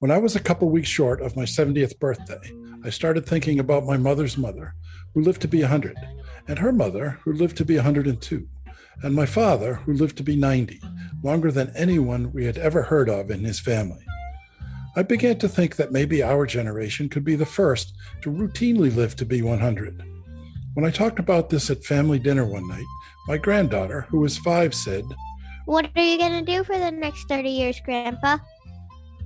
When I was a couple weeks short of my 70th birthday, I started thinking about my mother's mother, who lived to be 100, and her mother, who lived to be 102, and my father, who lived to be 90, longer than anyone we had ever heard of in his family. I began to think that maybe our generation could be the first to routinely live to be 100. When I talked about this at family dinner one night, my granddaughter, who was 5, said, "What are you going to do for the next 30 years, Grandpa?"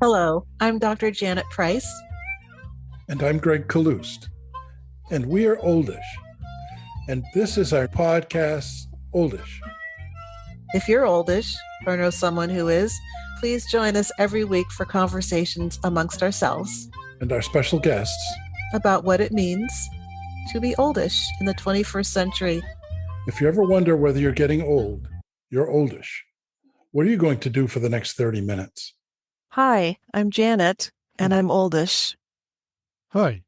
Hello, I'm Dr. Janet Price. And I'm Gregg Kaloust. And we are Oldish. And this is our podcast, Oldish. If you're oldish or know someone who is, please join us every week for conversations amongst ourselves And our special guests about what it means to be oldish in the 21st century. If you ever wonder whether you're getting old, you're oldish. What are you going to do for the next 30 minutes? Hi, I'm Janet, and I'm oldish. Hi,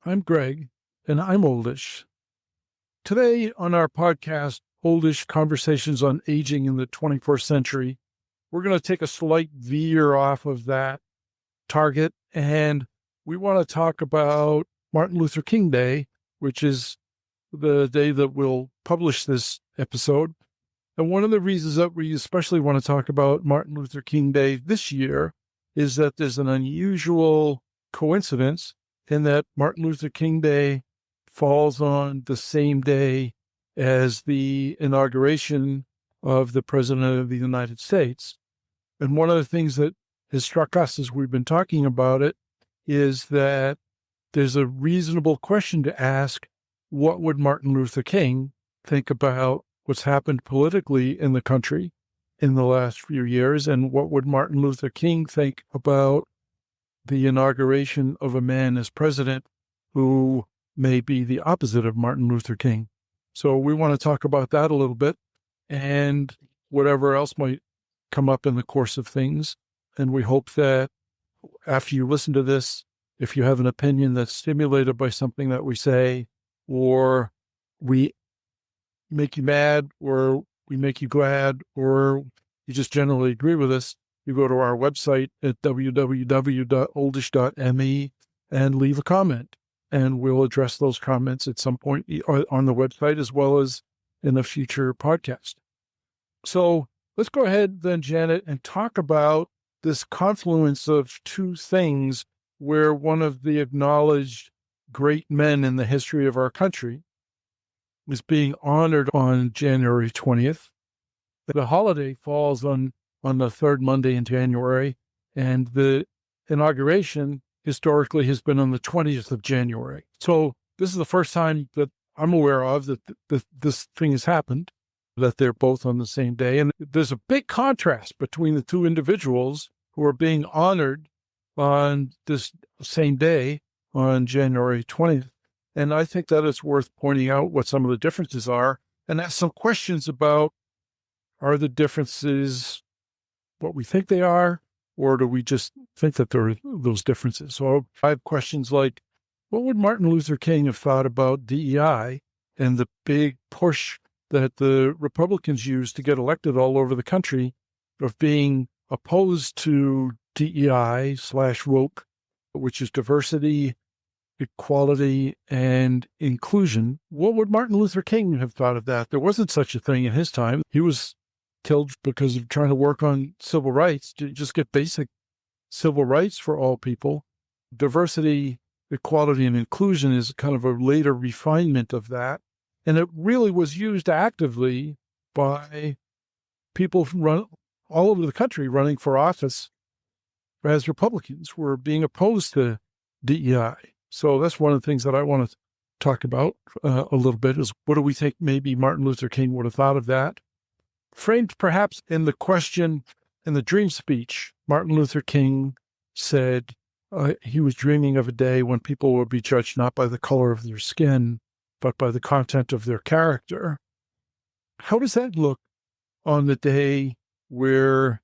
I'm Greg, and I'm oldish. Today on our podcast, Oldish Conversations on Aging in the 21st Century, we're going to take a slight veer off of that target, and we want to talk about Martin Luther King Day, which is the day that we'll publish this episode. And one of the reasons that we especially want to talk about Martin Luther King Day this year is that there's an unusual coincidence in that Martin Luther King Day falls on the same day as the inauguration of the President of the United States. And one of the things that has struck us as we've been talking about it is that there's a reasonable question to ask: what would Martin Luther King think about what's happened politically in the country in the last few years? And what would Martin Luther King think about the inauguration of a man as president who may be the opposite of Martin Luther King? So we want to talk about that a little bit and whatever else might come up in the course of things. And we hope that after you listen to this, if you have an opinion that's stimulated by something that we say, or we make you mad, or we make you glad, or you just generally agree with us, you go to our website at www.oldish.me and leave a comment. And we'll address those comments at some point on the website as well as in a future podcast. So let's go ahead then, Janet, and talk about this confluence of two things where one of the acknowledged great men in the history of our country is being honored on January 20th. The holiday falls on the third Monday in January, and the inauguration historically has been on the 20th of January. So this is the first time that I'm aware of that this thing has happened, that they're both on the same day. And there's a big contrast between the two individuals who are being honored on this same day on January 20th. And I think that it's worth pointing out what some of the differences are and ask some questions about, are the differences what we think they are, or do we just think that there are those differences? So I have questions like, what would Martin Luther King have thought about DEI and the big push that the Republicans used to get elected all over the country of being opposed to DEI/woke, which is diversity, equality, and inclusion? What would Martin Luther King have thought of that? There wasn't such a thing in his time. He was killed because of trying to work on civil rights, to just get basic civil rights for all people. Diversity, equality, and inclusion is kind of a later refinement of that. And it really was used actively by people from all over the country running for office as Republicans were being opposed to DEI. So that's one of the things that I want to talk about a little bit is, what do we think maybe Martin Luther King would have thought of that? Framed perhaps in the question, in the dream speech, Martin Luther King said he was dreaming of a day when people would be judged not by the color of their skin, but by the content of their character. How does that look on the day where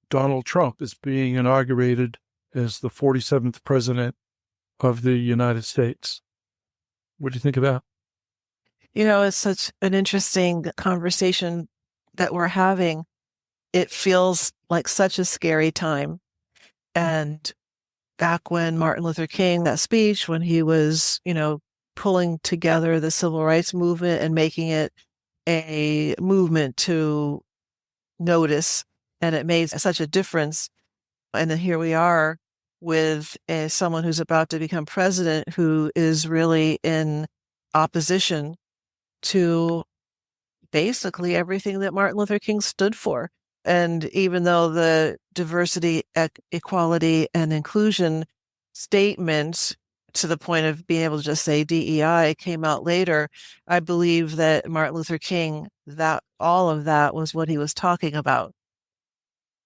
Donald Trump is being inaugurated as the 47th president of the United States? What do you think of that? You know, it's such an interesting conversation that we're having. It feels like such a scary time. And back when Martin Luther King, that speech, when he was, pulling together the civil rights movement and making it a movement to notice, and it made such a difference. And then here we are with someone who's about to become president who is really in opposition to basically everything that Martin Luther King stood for. And even though the diversity, equality, and inclusion statement, to the point of being able to just say DEI, came out later, I believe that Martin Luther King, that all of that was what he was talking about.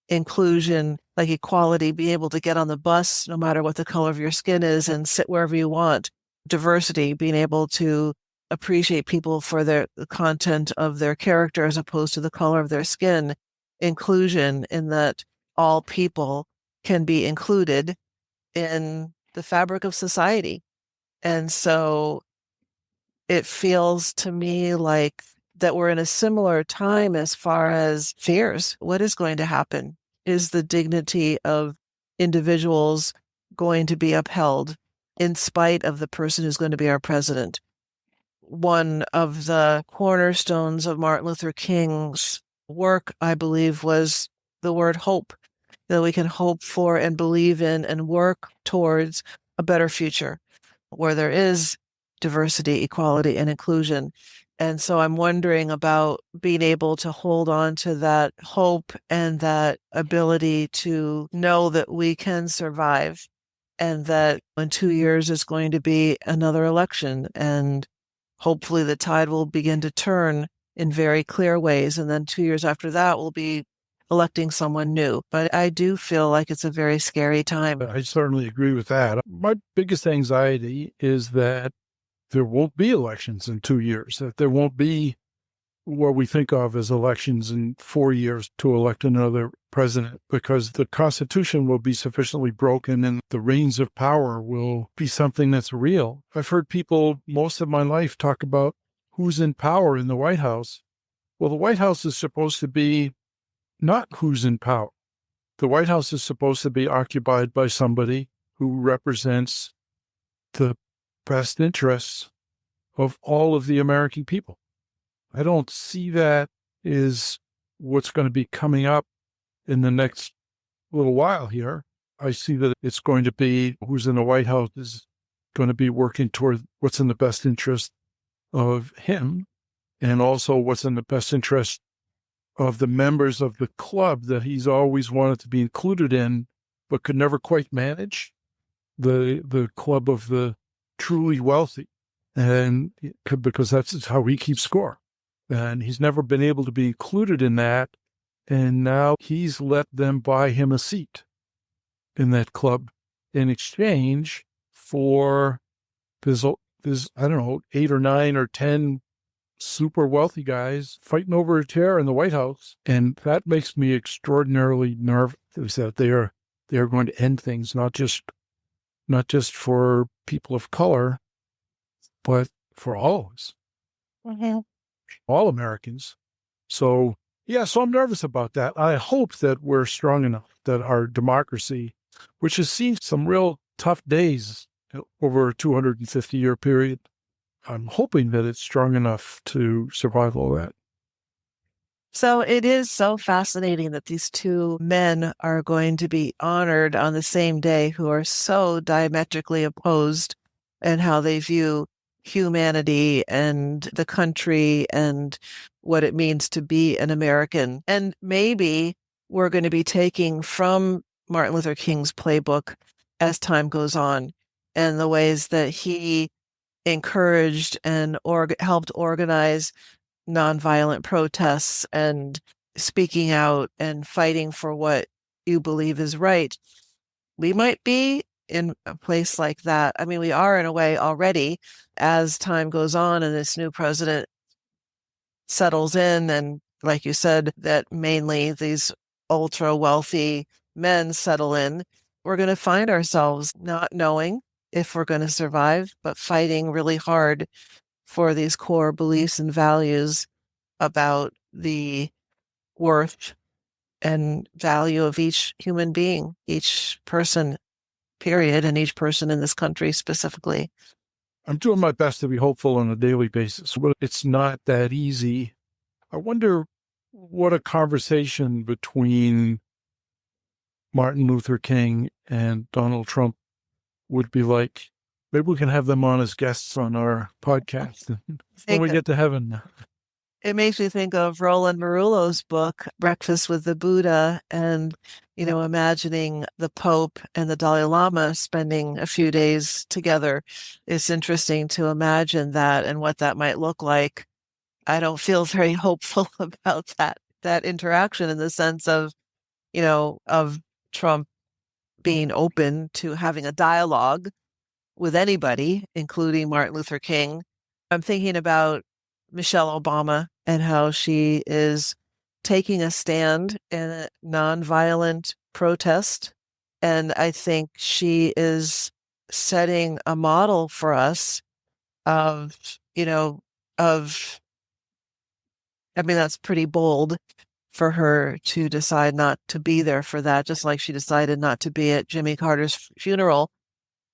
Inclusion, like equality, being able to get on the bus no matter what the color of your skin is and sit wherever you want. Diversity, being able to appreciate people for the content of their character as opposed to the color of their skin. Inclusion, in that all people can be included in the fabric of society. And so it feels to me like that we're in a similar time as far as fears. What is going to happen? Is the dignity of individuals going to be upheld in spite of the person who's going to be our president? One of the cornerstones of Martin Luther King's work, I believe, was the word hope, that we can hope for and believe in and work towards a better future where there is diversity, equality, and inclusion. And so I'm wondering about being able to hold on to that hope and that ability to know that we can survive, and that in 2 years is going to be another election, and hopefully the tide will begin to turn in very clear ways. And then 2 years after that, we'll be electing someone new. But I do feel like it's a very scary time. I certainly agree with that. My biggest anxiety is that there won't be elections in 2 years, that there won't be what we think of as elections in 4 years to elect another president, because the Constitution will be sufficiently broken and the reins of power will be something that's real. I've heard people most of my life talk about who's in power in the White House. Well, the White House is supposed to be not who's in power. The White House is supposed to be occupied by somebody who represents the best interests of all of the American people. I don't see that is what's going to be coming up in the next little while here. I see that it's going to be who's in the White House is going to be working toward what's in the best interest of him, and also what's in the best interest of the members of the club that he's always wanted to be included in, but could never quite manage, the club of the truly wealthy. And because that's how he keeps score. And he's never been able to be included in that. And now he's let them buy him a seat in that club in exchange for there's I don't know, 8 or 9 or 10 super wealthy guys fighting over a chair in the White House. And that makes me extraordinarily nervous that they are going to end things, not just for people of color, but for all of us, all Americans. So, so I'm nervous about that. I hope that we're strong enough, that our democracy, which has seen some real tough days over a 250-year period, I'm hoping that it's strong enough to survive all that. So it is so fascinating that these two men are going to be honored on the same day, who are so diametrically opposed in how they view humanity and the country and what it means to be an American. And maybe we're going to be taking from Martin Luther King's playbook as time goes on, and the ways that he encouraged and helped organize nonviolent protests and speaking out and fighting for what you believe is right. We might be in a place like that. I mean, we are in a way already, as time goes on and this new president settles in. And like you said, that mainly these ultra wealthy men settle in. We're going to find ourselves not knowing if we're going to survive, but fighting really hard for these core beliefs and values about the worth and value of each human being, each person, period, and each person in this country specifically. I'm doing my best to be hopeful on a daily basis, but it's not that easy. I wonder what a conversation between Martin Luther King and Donald Trump would be like. Maybe we can have them on as guests on our podcast when we get to heaven. It makes me think of Roland Marullo's book, Breakfast with the Buddha, and, imagining the Pope and the Dalai Lama spending a few days together. It's interesting to imagine that and what that might look like. I don't feel very hopeful about that interaction in the sense of, of Trump being open to having a dialogue with anybody, including Martin Luther King. I'm thinking about Michelle Obama and how she is taking a stand in a nonviolent protest. And I think she is setting a model for us of, that's pretty bold for her to decide not to be there for that, just like she decided not to be at Jimmy Carter's funeral.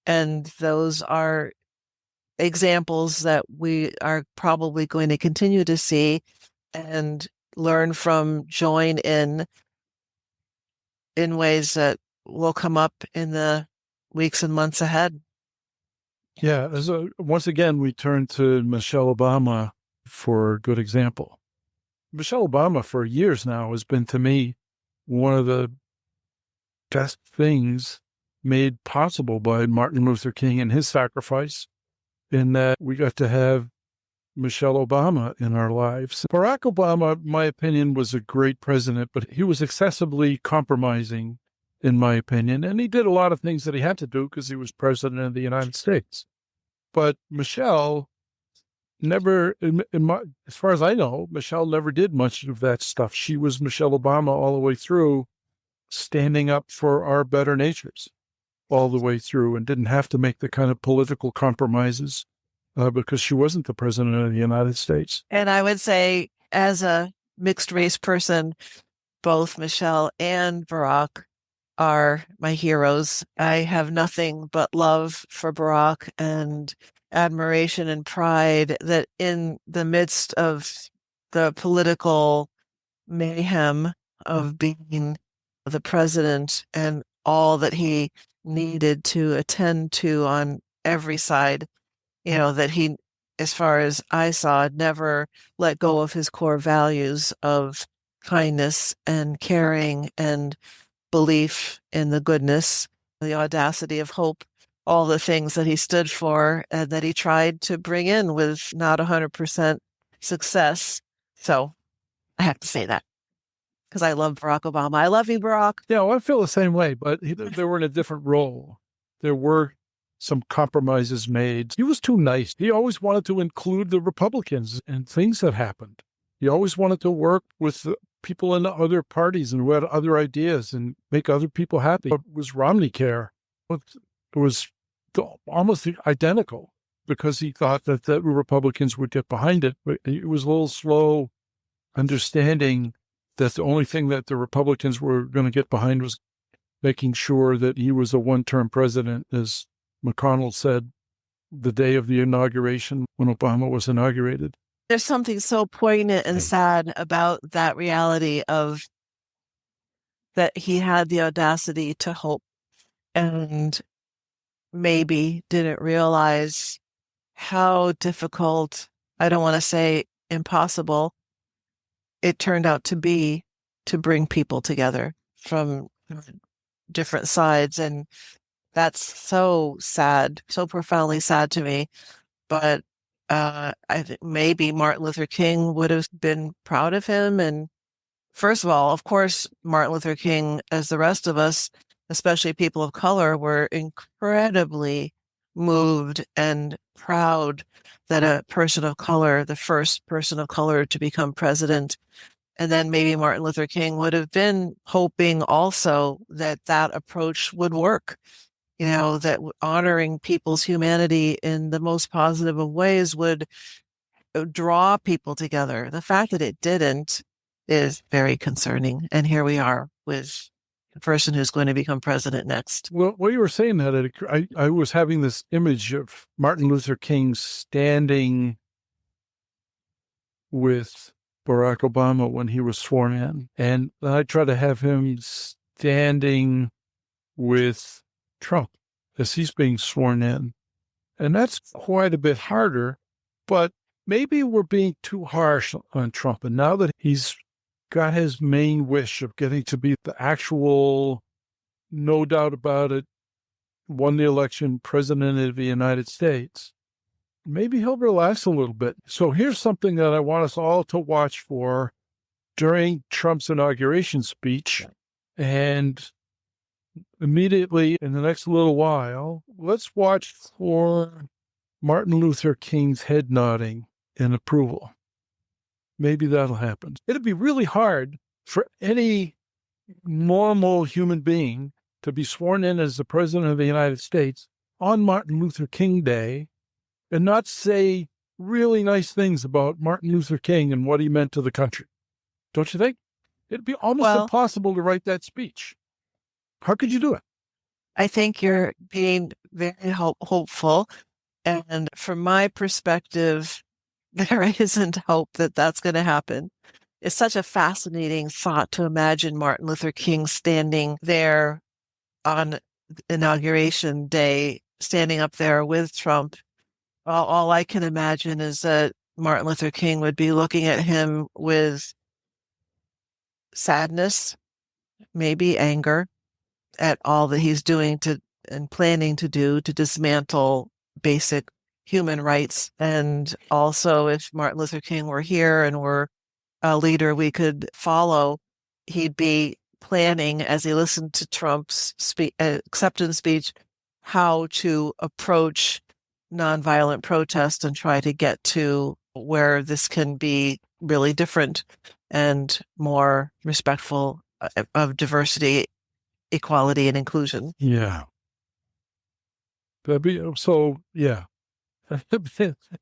And those are examples that we are probably going to continue to see and learn from, join in ways that will come up in the weeks and months ahead. Yeah. Once again, we turn to Michelle Obama for a good example. Michelle Obama for years now has been, to me, one of the best things made possible by Martin Luther King and his sacrifice, in that we got to have Michelle Obama in our lives. Barack Obama, in my opinion, was a great president, but he was excessively compromising, in my opinion, and he did a lot of things that he had to do because he was president of the United States. But Michelle never, as far as I know, Michelle never did much of that stuff. She was Michelle Obama all the way through, standing up for our better natures all the way through, and didn't have to make the kind of political compromises because she wasn't the president of the United States. And I would say, as a mixed race person, both Michelle and Barack are my heroes. I have nothing but love for Barack and admiration and pride that in the midst of the political mayhem of being the president and all that he needed to attend to on every side, that he, as far as I saw, never let go of his core values of kindness and caring and belief in the goodness, the audacity of hope, all the things that he stood for and that he tried to bring in with not 100% success. So I have to say that because I love Barack Obama. I love you, Barack. Yeah, well, I feel the same way, but they were in a different role. There were some compromises made. He was too nice. He always wanted to include the Republicans in things that happened. He always wanted to work with people in the other parties and who had other ideas and make other people happy. It was Romney Care. It was almost identical because he thought that the Republicans would get behind it. But it was a little slow understanding that the only thing that the Republicans were going to get behind was making sure that he was a one-term president, as McConnell said the day of the inauguration when Obama was inaugurated. There's something so poignant and sad about that reality of that he had the audacity to hope and maybe didn't realize how difficult, I don't want to say impossible, it turned out to be to bring people together from different sides. And that's so sad, so profoundly sad to me. But I think maybe Martin Luther King would have been proud of him. And first of all, of course, Martin Luther King, as the rest of us, especially people of color, were incredibly moved and proud that a person of color, the first person of color to become president. And then maybe Martin Luther King would have been hoping also that that approach would work, that honoring people's humanity in the most positive of ways would draw people together. The fact that it didn't is very concerning. And here we are with the person who's going to become president next. Well, while you were saying that, I was having this image of Martin Luther King standing with Barack Obama when he was sworn in. And then I try to have him standing with Trump as he's being sworn in. And that's quite a bit harder, but maybe we're being too harsh on Trump. And now that he's got his main wish of getting to be the actual, no doubt about it, won the election, president of the United States, maybe he'll relax a little bit. So here's something that I want us all to watch for during Trump's inauguration speech. And immediately in the next little while, let's watch for Martin Luther King's head nodding in approval. Maybe that'll happen. It'd be really hard for any normal human being to be sworn in as the president of the United States on Martin Luther King Day and not say really nice things about Martin Luther King and what he meant to the country. Don't you think? It'd be almost impossible to write that speech. How could you do it? I think you're being very hopeful. And from my perspective, there isn't hope that that's going to happen. It's such a fascinating thought to imagine Martin Luther King standing there on Inauguration Day, standing up there with Trump. All I can imagine is that Martin Luther King would be looking at him with sadness, maybe anger at all that he's doing and planning to do to dismantle basic human rights. And also, if Martin Luther King were here and were a leader we could follow, he'd be planning, as he listened to Trump's acceptance speech, how to approach nonviolent protest and try to get to where this can be really different and more respectful of diversity, equality, and inclusion. Yeah. Yeah.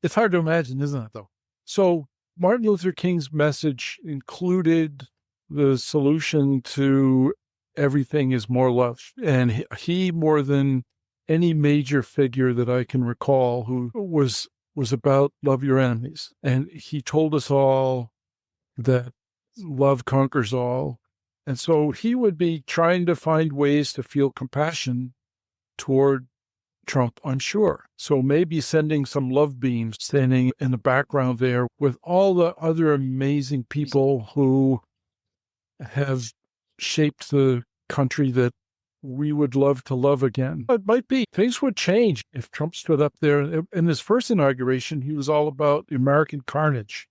It's hard to imagine, isn't it, though? So Martin Luther King's message included the solution to everything is more love. And he more than any major figure that I can recall who was about love your enemies. And he told us all that love conquers all. And so he would be trying to find ways to feel compassion toward Trump, I'm sure. So maybe sending some love beams, standing in the background there with all the other amazing people who have shaped the country that we would love to love again. It might be things would change if Trump stood up there. In his first inauguration, he was all about American carnage.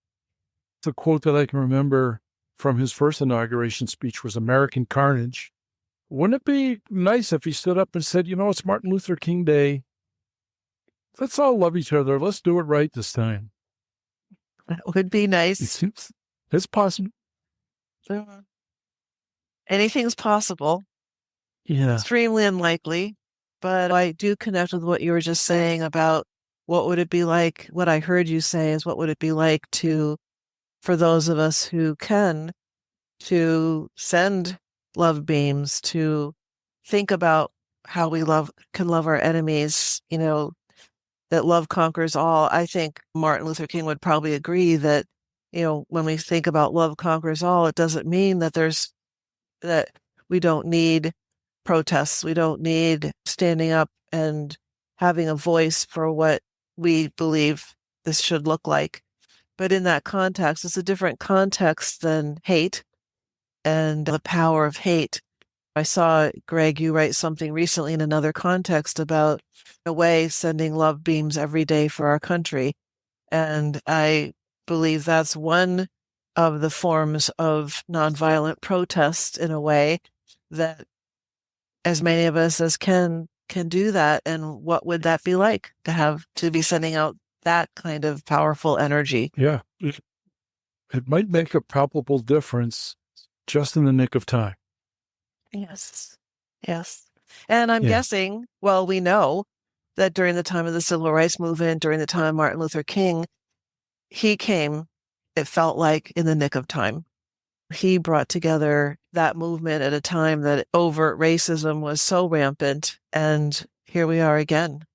The quote that I can remember from his first inauguration speech was American carnage. Wouldn't it be nice if he stood up and said, it's Martin Luther King Day. Let's all love each other. Let's do it right this time. That would be nice. It's possible. Anything's possible. Yeah. Extremely unlikely. But I do connect with what you were just saying about what would it be like. What I heard you say is what would it be like for those of us who can, to send love beams, to think about how we can love our enemies, that love conquers all. I think Martin Luther King would probably agree that, when we think about love conquers all, it doesn't mean that that we don't need protests. We don't need standing up and having a voice for what we believe this should look like. But in that context, it's a different context than hate and the power of hate. I saw, Greg, you write something recently in another context about a way sending love beams every day for our country. And I believe that's one of the forms of nonviolent protest in a way that as many of us as can do that. And what would that be like to be sending out that kind of powerful energy? Yeah. It might make a palpable difference just in the nick of time. Yes. And I'm guessing, we know that during the time of the Civil Rights Movement, during the time of Martin Luther King, he came, it felt like, in the nick of time. He brought together that movement at a time that overt racism was so rampant. And here we are again.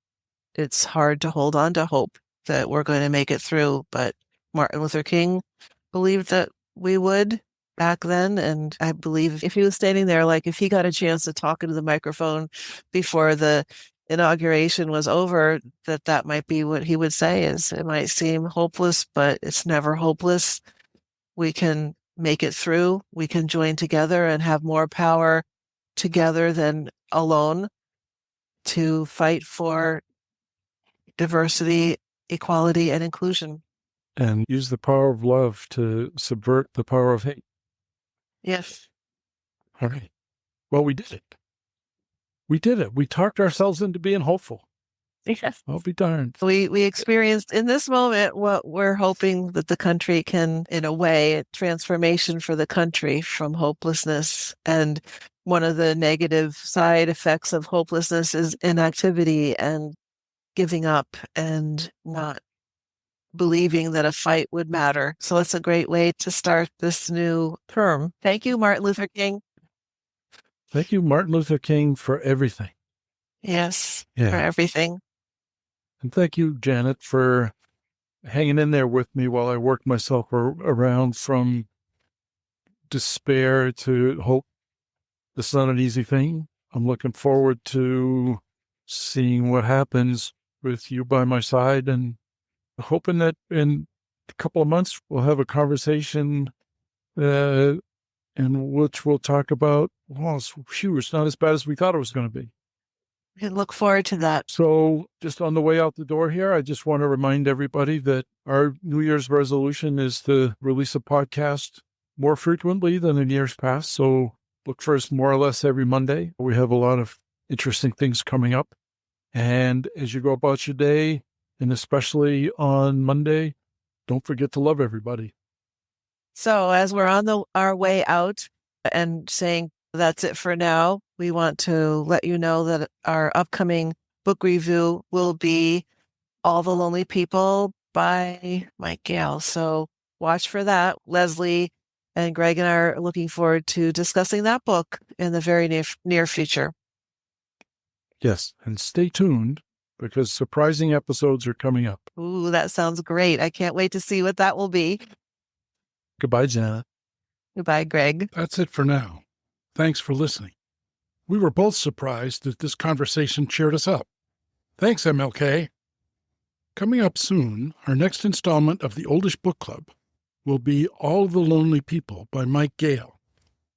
It's hard to hold on to hope that we're going to make it through. But Martin Luther King believed that we would back then. And I believe if he was standing there, like if he got a chance to talk into the microphone before the inauguration was over, that might be what he would say. Is it might seem hopeless, but it's never hopeless. We can make it through. We can join together and have more power together than alone to fight for diversity, equality, and inclusion. And use the power of love to subvert the power of hate. Yes. All right. Well, we did it. We did it. We talked ourselves into being hopeful. Yes. I'll be darned. We experienced in this moment what we're hoping that the country can, in a way, a transformation for the country from hopelessness. And one of the negative side effects of hopelessness is inactivity and giving up and not believing that a fight would matter. So it's a great way to start this new term. Thank you, Martin Luther King. Thank you, Martin Luther King, for everything. Yes, Yeah. for everything. And thank you, Janet, for hanging in there with me while I worked myself around from despair to hope. This is not an easy thing. I'm looking forward to seeing what happens with you by my side and hoping that in a couple of months we'll have a conversation in which we'll talk about, well, it's not as bad as we thought it was going to be. We look forward to that. So just on the way out the door here, I just want to remind everybody that our New Year's resolution is to release a podcast more frequently than in years past. So look for us more or less every Monday. We have a lot of interesting things coming up. And as you go about your day, and especially on Monday, don't forget to love everybody. So as we're on our way out and saying that's it for now, we want to let you know that our upcoming book review will be All the Lonely People by Mye Kaloustian. So watch for that. Leslie and Greg and I are looking forward to discussing that book in the very near future. Yes, and stay tuned because surprising episodes are coming up. Ooh, that sounds great. I can't wait to see what that will be. Goodbye, Janet. Goodbye, Greg. That's it for now. Thanks for listening. We were both surprised that this conversation cheered us up. Thanks, MLK. Coming up soon, our next installment of the Oldish Book Club will be All the Lonely People by Mye Kaloustian.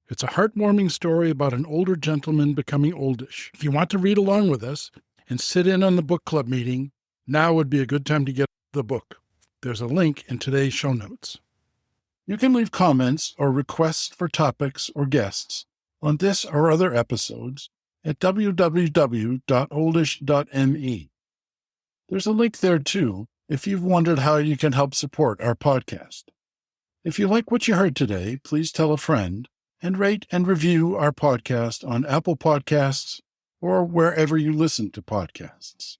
It's a heartwarming story about an older gentleman becoming oldish. If you want to read along with us and sit in on the book club meeting, now would be a good time to get the book. There's a link in today's show notes. You can leave comments or requests for topics or guests on this or other episodes at www.oldish.me. There's a link there, too, if you've wondered how you can help support our podcast. If you like what you heard today, please tell a friend and rate and review our podcast on Apple Podcasts or wherever you listen to podcasts.